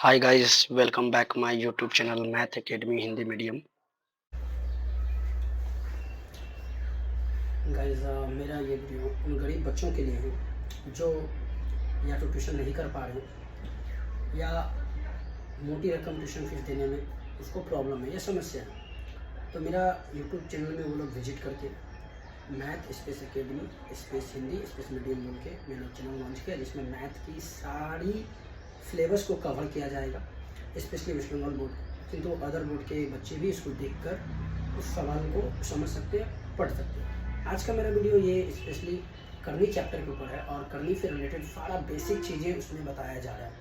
Hi guys, welcome back my YouTube channel math academy Hindi medium. Guys मेरा ये video उन गरीब बच्चों के लिए है जो या तो ट्यूशन नहीं कर पा रहे हैं या मोटी रकम ट्यूशन फीस देने में उसको प्रॉब्लम है या समस्या है। तो मेरा यूट्यूब चैनल में वो लोग विजिट करके math space academy space Hindi space medium बोल के मैंने चैनल लॉन्च किया, जिसमें मैथ की सारी सिलेबस को कवर किया जाएगा, स्पेशली वेस्ट बंगाल बोर्ड, किंतु अदर बोर्ड के बच्चे भी इसको देखकर उस सवाल को समझ सकते हैं, पढ़ सकते हैं। आज का मेरा वीडियो ये स्पेशली करनी चैप्टर के ऊपर है और करनी से रिलेटेड सारा बेसिक चीज़ें उसमें बताया जा रहा है।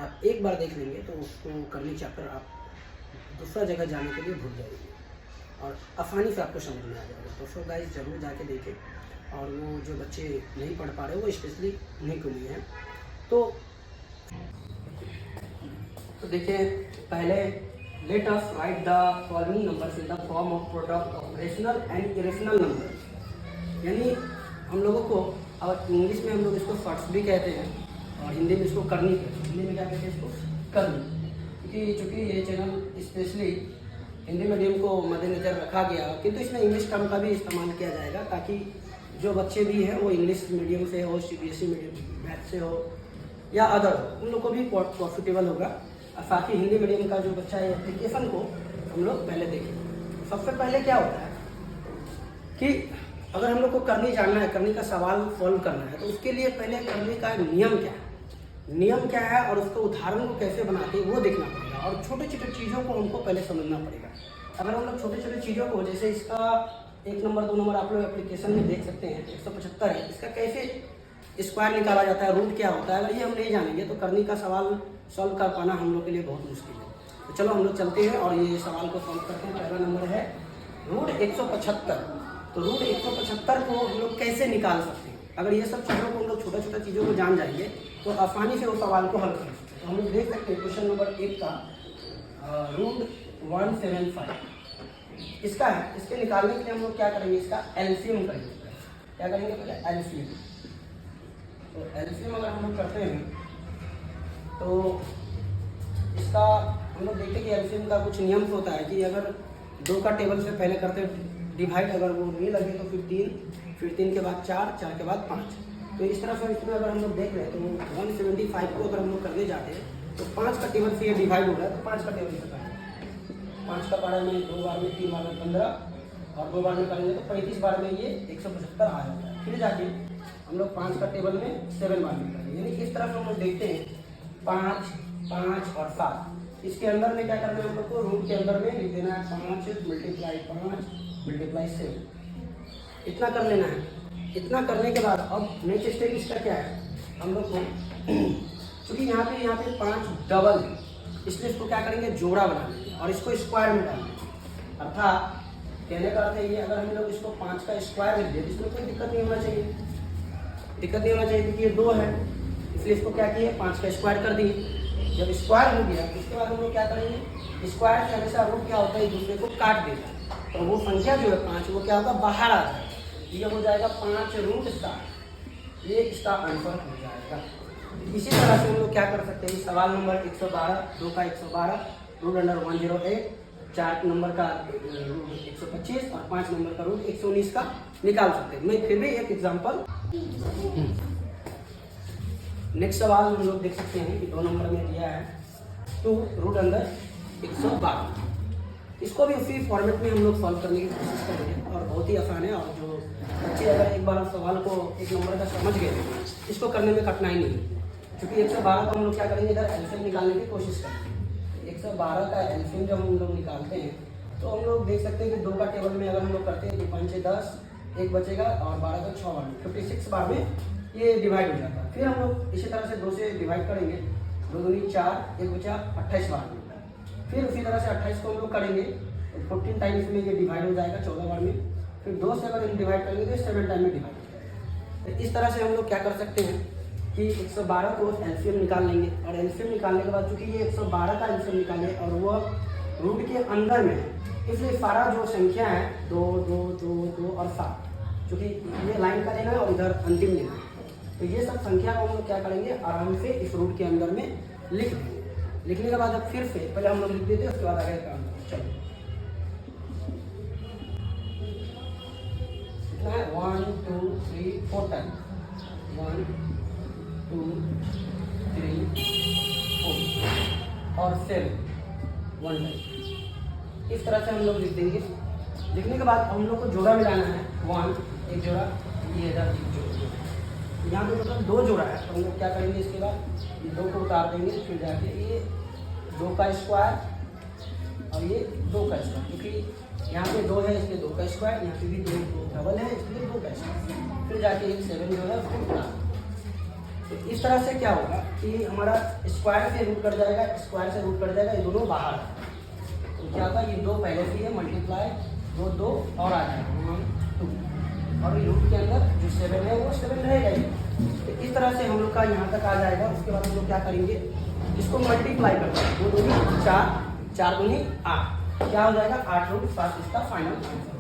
आप एक बार देख लेंगे तो उसको करनी चैप्टर आप दूसरा जगह जाने के लिए भूल जाएंगे और आसानी से आपको समझ में आ जाएगा। तो सो गाइस ज़रूर जाके देखें, और वो जो बच्चे नहीं पढ़ पा रहे वो स्पेशली नहीं को नहीं है। तो देखिए, पहले let us right the following numbers in the form of product of rational and irrational number. यानी हम लोगों को, और इंग्लिश में हम लोग इसको फर्स्ट भी कहते हैं और हिंदी में इसको करनी कहते हैं। हिंदी में क्या कहते हैं इसको? करनी। क्योंकि चूँकि ये चैनल स्पेशली हिंदी मीडियम को मद्देनजर रखा गया, किंतु इसमें इंग्लिश टर्म का भी इस्तेमाल किया जाएगा ताकि जो बच्चे भी हैं वो इंग्लिश मीडियम से हो, सीबीएसई मीडियम मैथ से हो या अदर हो, उन लोग को भी प्रॉफिटेबल होगा। और साथ ही हिंदी मीडियम का जो बच्चा है एप्लीकेशन को हम लोग पहले देखें। सबसे पहले क्या होता है कि अगर हम लोग को करनी जानना है, करनी का सवाल सॉल्व करना है, तो उसके लिए पहले करने का नियम क्या है और उसके उदाहरण को कैसे बनाते हैं वो देखना पड़ेगा, और छोटे छोटे चीज़ों को हमको पहले समझना पड़ेगा। अगर हम लोग छोटे छोटे चीज़ों को, जैसे इसका 1 नंबर 2 नंबर आप लोग एप्लीकेशन में देख सकते हैं, 175 है, इसका कैसे स्क्वायर निकाला जाता है, रूट क्या होता है, अगर ये हम नहीं जानेंगे तो करनी का सवाल सॉल्व कर पाना हम लोग के लिए बहुत मुश्किल है। तो चलो हम लोग चलते हैं और ये सवाल को सॉल्व करते हैं। पहला नंबर है रूट 175। तो रूट 175 को हम लोग कैसे निकाल सकते हैं? अगर ये सब चीज़ों को हम लोग छोटा छोटा चीज़ों को जान जाएंगे तो आसानी से उस सवाल को हल कर सकते हैं। तो हम लोग देख सकते हैं क्वेश्चन नंबर 1 का रूट 175 इसका है। इसके निकालने के लिए हम लोग क्या करेंगे? इसका एलसीएम करेंगे। क्या करेंगे? पहले एलसीएम। तो एलसीएम अगर हम लोग करते हैं तो इसका हम लोग देखते हैं कि एलसीएम का कुछ नियम होता है कि अगर 2 का टेबल से पहले करते डिवाइड, अगर वो नहीं लगे तो फिर 3 के बाद 4 के बाद 5। तो इस तरह से इसमें अगर हम लोग देख रहे हैं तो 175 को अगर हम लोग करने जाते हैं तो 5 का टेबल से ये डिवाइड हो रहा है, तो 5 का टेबल से करेंगे। 5 का पारा में 2 बार में, 3 बार में 15 और 2 बार में करेंगे तो 35 बार में ये 175 आ जाता है। फिर जाके हम लोग 5 का टेबल में 7 बार में करेंगे। यानी इस तरह से हम लोग देखते हैं 5, 5 और 7। इसके अंदर में क्या करना है हम लोग को? रूट के अंदर में लिख देना है 5 × 7। इतना कर लेना है। इतना करने के बाद अब नेक्स्ट स्टेप इसका क्या है? हम लोग को क्योंकि यहाँ पे 5 डबल है, इसलिए इसको क्या करेंगे? जोड़ा बना लेंगे और इसको स्क्वायर में डालेंगे। अर्थात कहने का अर्थ है ये, अगर हम लोग इसको 5 का स्क्वायर लिख दें इसमें कोई दिक्कत नहीं होना चाहिए, क्योंकि ये 2 है, इसलिए इसको क्या किए? 5 का स्क्वायर कर दिए। जब स्क्वायर हो गया उसके बाद हम लोग क्या करेंगे? स्क्वायर से हमेशा रूट क्या होता है? एक दूसरे को काट देता है, तो वो संख्या जो है 5 वो क्या होगा? बाहर आ जाएगा। ये हो जाएगा 5 रूट 7। ये इसका आंसर हो जाएगा। इसी तरह से हम लोग क्या कर सकते हैं? सवाल नंबर 112, 2 का 112, रूट अंडर 108, 4 नंबर का रूट 125 और 5 नंबर का रूट 119 का निकाल सकते हैं। मैं फिर भी एक एग्जाम्पल। नेक्स्ट सवाल हम लोग देख सकते हैं कि 2 नंबर में दिया है 2 रूट अंडर 112। इसको भी उसी फॉर्मेट में हम लोग सॉल्व करने की कोशिश करेंगे और बहुत ही आसान है। और जो बच्चे अगर एक बार सवाल को 1 नंबर का समझ गए, इसको करने में कठिनाई नहीं है। क्योंकि 112 को हम लोग क्या करेंगे? इधर एलसीएम निकालने की कोशिश करेंगे। 112 का एलसीएम जब हम लोग निकालते हैं तो हम लोग देख सकते हैं कि 2 का टेबल में अगर हम लोग करते हैं तो 5 से 10, 1 बचेगा और 12 का 6 बार में 56 बार में ये डिवाइड हो जाता है। फिर हम लोग इसी तरह से 2 से डिवाइड करेंगे, 2 दूनी 4, 1 बचा 28 बार में। फिर उसी तरह से 28 को हम लोग करेंगे तो 14 टाइम्स में ये डिवाइड हो जाएगा 14 बार में। फिर 2 से अगर हम डिवाइड करेंगे तो 7 टाइम में डिवाइड हो जाएगा। तो इस तरह से हम लोग क्या कर सकते हैं कि 112 को एलसीएम निकाल लेंगे, और एलसीएम निकालने के बाद चूँकि ये 112 का एलसीएम निकाले और वह रूट के अंदर में है, इसलिए सारा जो संख्या है 2, 2, 2, 2 और 7, चूँकि ये लाइन का लेना है और इधर अंतिम लेना है, तो ये सब संख्या को हम लोग क्या करेंगे? आराम से इस रूट के अंदर में लिख देंगे। लिखने के बाद अब फिर से पहले हम लोग लिख देते हैं, उसके बाद आगे काम करते हैं। चलो कितना है 1 2 3 4 टाइम 1 2 3 4 और 7 1 टाइम। इस तरह से हम लोग लिख देंगे। लिखने के बाद हम लोग को जोड़ा मिलाना है 1 एक जोड़ा, ये इधर एक जोड़ा। यहाँ पे मतलब 2 जोड़ा है, तो हम लोग क्या करेंगे इसके बाद ये 2 को उतार देंगे, फिर जाके ये 2 का स्क्वायर और ये 2 का स्क्वायर, क्योंकि यहाँ पे 2 है इसलिए 2 का स्क्वायर, यहाँ पे भी 2 डबल है इसलिए 2 का स्क्वायर, फिर जाके एक 7 जो है उसको उतार। तो इस तरह से क्या होगा कि हमारा स्क्वायर से रूट कट जाएगा, स्क्वायर से रूट कट जाएगा, ये दोनों बाहर है। तो क्या होगा, ये 2 पहले से है, मल्टीप्लाई 2 और आ जाएगा 1 2, और ये रूट के अंदर जो 7 है वो 7 रहेगा ही। तो इस तरह से हम लोग का यहाँ तक आ जाएगा। उसके बाद हम लोग क्या करेंगे, इसको मल्टीप्लाई करते हैं, 2 दूनी 4 4 दूनी 8, क्या हो जाएगा 8 रूट 7, इसका फाइनल आंसर।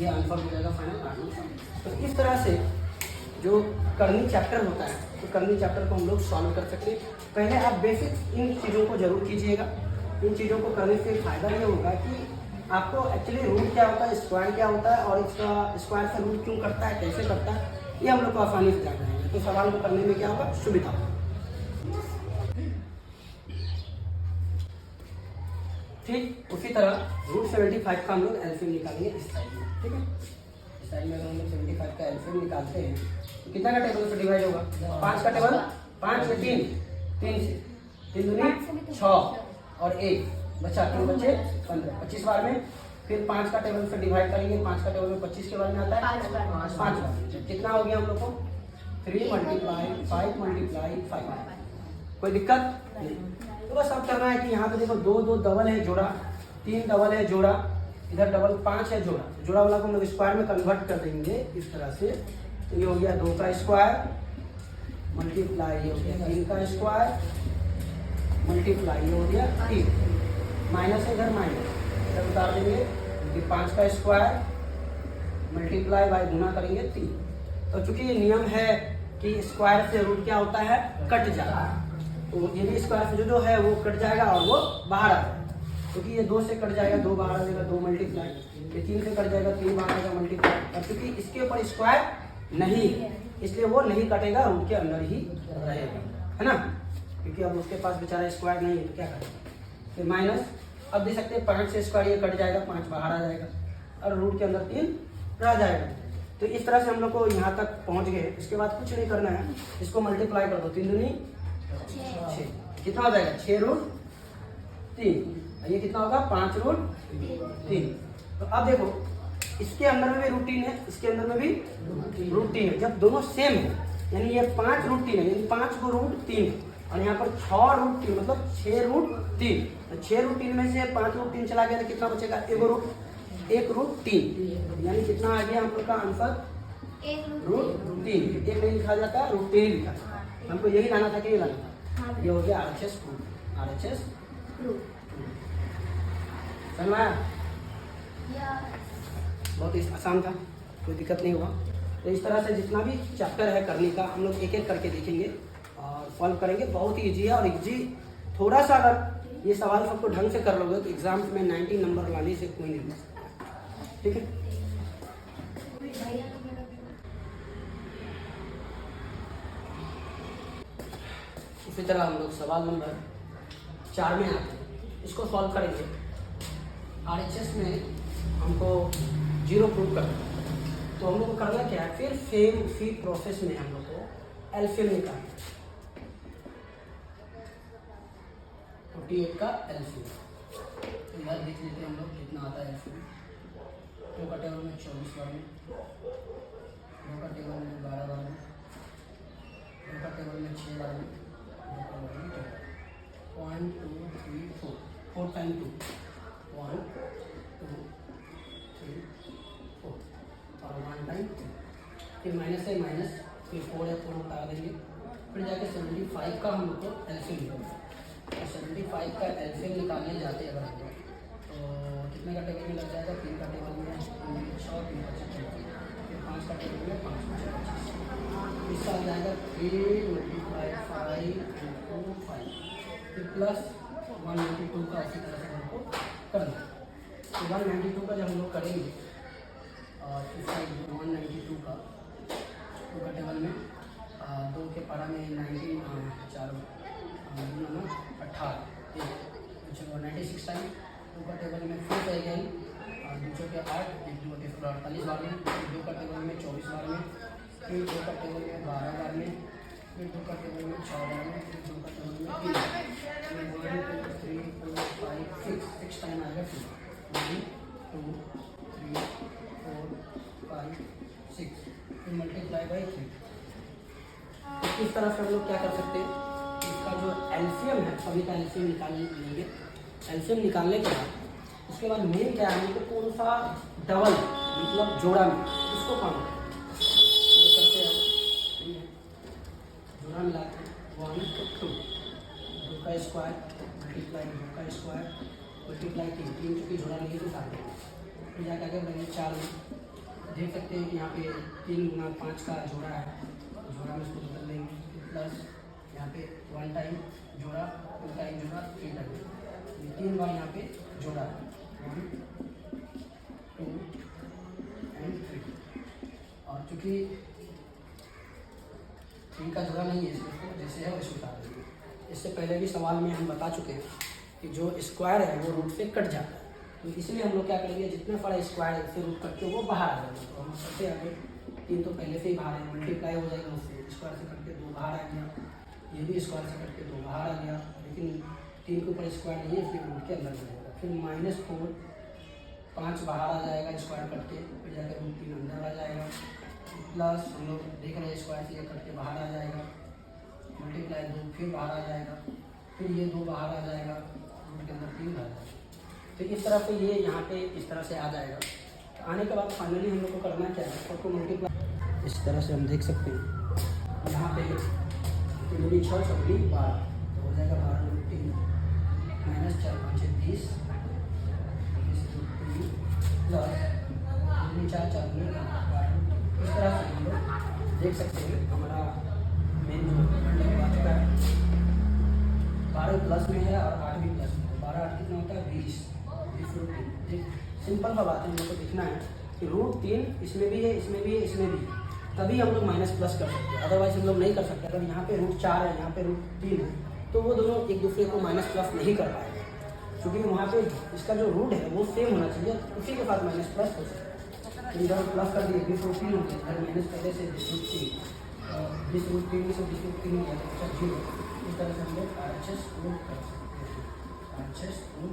ये आंसर हो जाएगा फाइनल 8 रूट 7। तो इस तरह से जो करनी चैप्टर होता है, तो करनी चैप्टर को हम लोग सॉल्व कर सकते हैं। पहले आप बेसिक इन चीज़ों को जरूर कीजिएगा। इन चीज़ों को करने से फ़ायदा ये होगा कि आपको एक्चुअली रूट क्या होता है, स्क्वायर क्या होता है, और इसका स्क्वायर से रूट क्यों करता है, कैसे करता है, ये हम लोग को आसानी से जान जाएंगे। तो सवाल को करने में क्या होगा, सुविधा होगा। ठीक उसी तरह रूट 75 का हम लोग एलसीएम निकालेंगे इस साइड में। ठीक है, इस साइड में अगर हम लोग 75 का एलसीएम निकालते हैं तो कितना का टेबल से डिवाइड होगा, 5 का टेबल, 5 से 3 से 3 दूनी 6 और 1 बचा, 3 बचे 15, 25 बार में। फिर 5 का टेबल से डिवाइड करेंगे, 5 का टेबल में 25 के बारे में आता है 5 बार। कितना हो गया हम लोग को 3 × 5 × 5। कोई दिक्कत नहीं। तो बस अब करना है कि यहाँ पे देखो 2 डबल है जोड़ा, 3 डबल है जोड़ा, इधर डबल 5 है जोड़ा। जोड़ा वाला को हम लोग स्क्वायर में कन्वर्ट कर देंगे इस तरह से। तो ये हो गया 2 का स्क्वायर मल्टीप्लाई, ये हो गया 3 का स्क्वायर मल्टीप्लाई, ये हो गया 3, माइनस है इधर माइनस, इधर उतार देंगे, क्योंकि 5 का स्क्वायर मल्टीप्लाई बाय गुना करेंगे 3। तो चूंकि ये नियम है कि स्क्वायर से रूट क्या होता है, कट जाता है, तो ये भी स्क्वायर से जो है वो कट जाएगा और वो बाहर आ जाएगा। क्योंकि ये 2 से कट जाएगा, 2 बाहर आ जाएगा, 2 मल्टीप्लाई, ये 3 से कट जाएगा, 3 बाहर आएगा मल्टीप्लाई। और क्योंकि इसके ऊपर स्क्वायर नहीं है इसलिए वो नहीं कटेगा, रूट के अंदर ही रहेगा, है ना। क्योंकि अब उसके पास बेचारा स्क्वायर नहीं है तो क्या करेगा। फिर माइनस, अब दे सकते हैं 5 से स्क्वायर ये कट जाएगा, 5 बाहर आ जाएगा और रूट के अंदर 3 रह जाएगा। तो इस तरह से हम लोग को यहाँ तक पहुँच गए। इसके बाद कुछ नहीं करना है, इसको मल्टीप्लाई कर दो, 3 दूनी 6, कितना हो जाएगा 6 रूट 3, ये कितना होगा 5 रूट 3। तो अब देखो इसके अंदर में भी रूटीन है, इसके अंदर में भी रूटीन है। जब दोनों सेम है यानी ये 5 रूट 3 है, यानी 5 को रूट 3 है, और यहाँ पर 6 रूट 3 मतलब 6 रूट 3। तो 6 रूट 3 में से 5 रूट 3 चला गया तो कितना बचेगा, 1 रूट 3, यानी कितना आ गया हम लोग का आंसर 1 रूट 3। 1 नहीं लिखा जाता, रूट 3 लिखा जाता। हमको यही लाना था कि ये लाना था, ये हो गया RHS प्रूफ, RHS प्रूफ। समझ में आया? बहुत ही आसान था, कोई दिक्कत नहीं हुआ। तो इस तरह से जितना भी चैप्टर है करने का हम लोग एक एक करके देखेंगे और सॉल्व करेंगे। बहुत ही ईजी है, और ईजी थोड़ा सा अगर ये सवाल सबको ढंग से कर लोगे तो एग्जाम में 90 नंबर लाने से कोई नहीं बच सकता। ठीक है, इसी तरह हम लोग सवाल नंबर 4 में आते हैं, इसको सॉल्व करेंगे। RHS में हमको 0 प्रूव करना है, तो हम लोग को करना क्या है, फिर सेम उसी प्रोसेस में हम लोग को एलसीएम निकालना है। 48 का एलसीएम तो यार देख लेते हैं हम लोग कितना आता है एलसीएम। 2 का टेबल में 24 बार में, 2 का टेबल में 12 बार में, 2 का टेबल में 6 बार में, 2 का टेबल में 1 2 3 4, 4 टाइम 2, 1 2 3 4 और 1 टाइम 2। फिर माइनस है माइनस, फिर 4 है 4 उतार देंगे, फिर जाके 75 का हम लोग को एलसीएम निकालना है। तो 75 का एलसीएम निकालने जाते हैं अगर हम लोग तो कितने का टेबल में लग जाएगा, 3 का टेबल में 6, 3 का 6, फिर 5 का टेबल में 5 का 25, इसका आ जाएगा 3 × 5 × 5 फिर प्लस 192 का इसी तरह से हमको करना है। तो 192 का जब हम लोग करेंगे और इस साइड 192 का 2 का टेबल में 2 के पारा में 19 4 18 चलो 96 टाइम 2 का टेबल में फिर अगेन 2 के 8 1 2 के 48 बार में, 2 का टेबल में 24 बार में, फिर 2 का टेबल में 12 बार में, फिर 2 का टेबल में 6 बार में, फिर 2 का टेबल में 3 1 2 3 4 5 6 टाइम आएगा। फिर 1 2 3 4 5 6 फिर मल्टीप्लाई बाई 3। इस तरह से हम लोग क्या कर सकते हैं, इसका जो एलसीएम है सभी का एलसीएम निकाल लेंगे। एलसीएम निकालने के बाद उसके बाद मेन क्या है तो कौन सा डबल मतलब जोड़ा में उसको काम करते हैं। जोड़ा मिलाते हैं 1 2 2 का स्क्वायर मल्टीप्लाई 2 का स्क्वायर मल्टीप्लाई 3 चूँकि जोड़ा नहीं तो साथ फिर जाकर के बनेंगे 4 में। देख सकते हैं कि यहाँ पे 3 गुना 5 का जोड़ा है, जोड़ा में इसको बदल देंगे प्लस यहाँ पे 1 टाइम जोड़ा 2 टाइम जोड़ा 3 टाइम 3 बार यहाँ पे जोड़ा 1 2 एंड 3। और चूँकि 3 का जोड़ा नहीं है इसको जैसे है वैसे उतार देंगे। इससे पहले भी सवाल में हम बता चुके हैं कि जो स्क्वायर है वो रूट से कट जाता है, तो इसलिए हम लोग क्या करेंगे जितना बड़ा स्क्वायर है उससे रूट कट के वो बाहर आ जाएगा। तो हम करते आगे 3 तो पहले से ही बाहर है, मल्टीप्लाई हो जाएगा उससे स्क्वायर से कट के 2 बाहर आ गया, ये भी स्क्वायर से कट के 2 बाहर आ गया, लेकिन 3 के ऊपर स्क्वायर नहीं है इसलिए रूट के अंदर जाएगा। फिर -4 5 बाहर आ जाएगा स्क्वायर कट के, फिर जाकर रूट 3 अंदर आ जाएगा, प्लस हम लोग देख रहे हैं स्क्वायर से ये कट के बाहर आ जाएगा, मल्टीप्लाई 2 फिर बाहर आ जाएगा, फिर ये 2 बाहर आ जाएगा, रूट के अंदर 3 आ जाएगा। तो इस तरह से ये यहाँ पे इस तरह से आ जाएगा। तो आने के बाद फाइनली हम लोग को करना क्या है, सबको मल्टीप्लाई इस तरह से हम देख सकते हैं यहाँ पे 3 6 24 12 तो हो जाएगा 12 3 -4 5 20 प्लस 4 4 इस तरह से हम लोग देख सकते हैं हमारा मेन जो आ चुका है 12 प्लस में है और 8 भी प्लस में है। 12 8 कितना होता है 20 सिंपल सा बात है, हम लोग को दिखना है कि रूट 3 इसमें भी है इसमें भी है इसमें भी है, तभी हम लोग माइनस प्लस कर सकते हैं, अदरवाइज हम लोग नहीं कर सकते। अगर यहाँ पे रूट 4 है यहाँ पे रूट 3 है तो वो दोनों एक दूसरे को माइनस प्लस नहीं कर पाएंगे, क्योंकि वहाँ पे इसका जो रूट है वो सेम होना चाहिए, उसी के साथ माइनस प्लस हो सकता है। तो इधर प्लस कर दिए 20 रूट 3 हो गया, इधर माइनस पहले से 20 रूट 3 20 रूट 3 से 20 रूट 3 हो गया तो 0। इस तरह से हम लोग RHS प्रूव कर सकते हैं। RHS prove